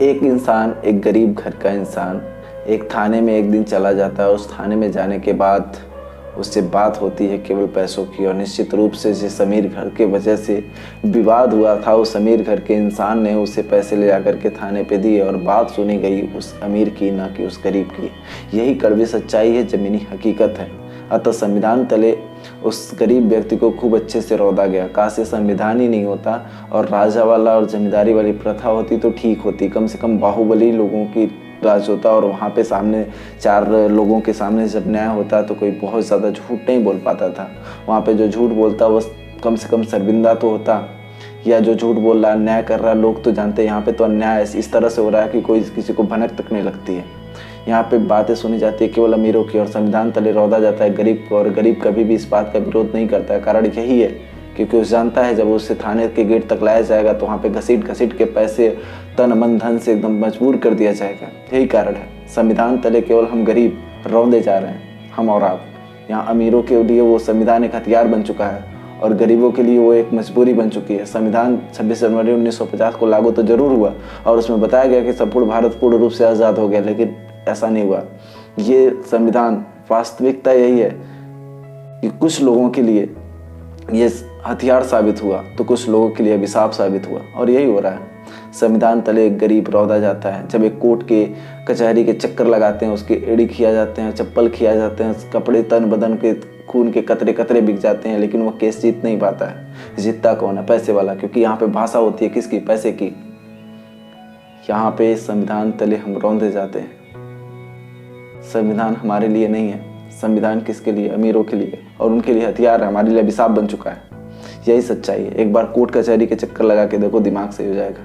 एक इंसान, एक गरीब घर का इंसान एक थाने में एक दिन चला जाता है। उस थाने में जाने के बाद उससे बात होती है केवल पैसों की, और निश्चित रूप से जिस अमीर घर के वजह से विवाद हुआ था, उस अमीर घर के इंसान ने उसे पैसे ले जाकर के थाने पे दिए और बात सुनी गई उस अमीर की, ना कि उस गरीब की। यही कड़वी सच्चाई है, ज़मीनी हकीकत है। अतः संविधान तले उस गरीब व्यक्ति को खूब अच्छे से रौंदा गया। काश ये संविधान ही नहीं होता और राजा वाला और जमींदारी वाली प्रथा होती तो ठीक होती। कम से कम बाहुबली लोगों की राज होता, और वहाँ पे सामने 4 लोगों के सामने जब न्याय होता तो कोई बहुत ज़्यादा झूठ नहीं बोल पाता था। वहाँ पे जो झूठ बोलता वो कम से कम शर्मिंदा तो होता, या जो झूठ बोल रहा न्याय कर रहा लोग तो जानते। यहाँ पे तो अन्याय इस तरह से हो रहा है कि कोई किसी को भनक तक नहीं लगती है। यहाँ पे बातें सुनी जाती है केवल अमीरों की, और संविधान तले रौंदा जाता है गरीब को, और गरीब कभी भी इस बात का विरोध नहीं करता है। कारण यही है क्योंकि उसे जानता है जब उसे थाने के गेट तक लाया जाएगा तो वहाँ पे घसीट घसीट के पैसे, तन मन धन से एकदम मजबूर कर दिया जाएगा। यही कारण है संविधान तले केवल हम गरीब रौंदे जा रहे हैं, हम और आप। यहाँ अमीरों के लिए वो संविधान एक हथियार बन चुका है और गरीबों के लिए वो एक मजबूरी बन चुकी है। संविधान 26 जनवरी 1950 को लागू तो जरूर हुआ और उसमें बताया गया कि संपूर्ण भारत पूर्ण रूप से आज़ाद हो गया, लेकिन ऐसा नहीं हुआ। ये संविधान, वास्तविकता यही है कि कुछ लोगों के लिए ये हथियार साबित हुआ तो कुछ लोगों के लिए अभिशाप साबित हुआ, और यही हो रहा है। संविधान तले एक गरीब रौंदा जाता है। जब एक कोर्ट के कचहरी के चक्कर लगाते हैं, उसके एड़ी खिया जाते हैं, चप्पल खिया जाते हैं, कपड़े तन बदन के खून के कतरे कतरे बिक जाते हैं, लेकिन वो केस जीत नहीं पाता है। जीतता कौन है? पैसे वाला, क्योंकि यहाँ पे भाषा होती है किसकी? पैसे की। यहाँ पे संविधान तले हम रौंदे जाते हैं। संविधान हमारे लिए नहीं है, संविधान किसके लिए? अमीरों के लिए, और उनके लिए हथियार है, हमारे लिए अभिशाप बन चुका है। यही सच्चाई है। एक बार कोर्ट कचहरी के चक्कर लगा के देखो, दिमाग सही हो जाएगा।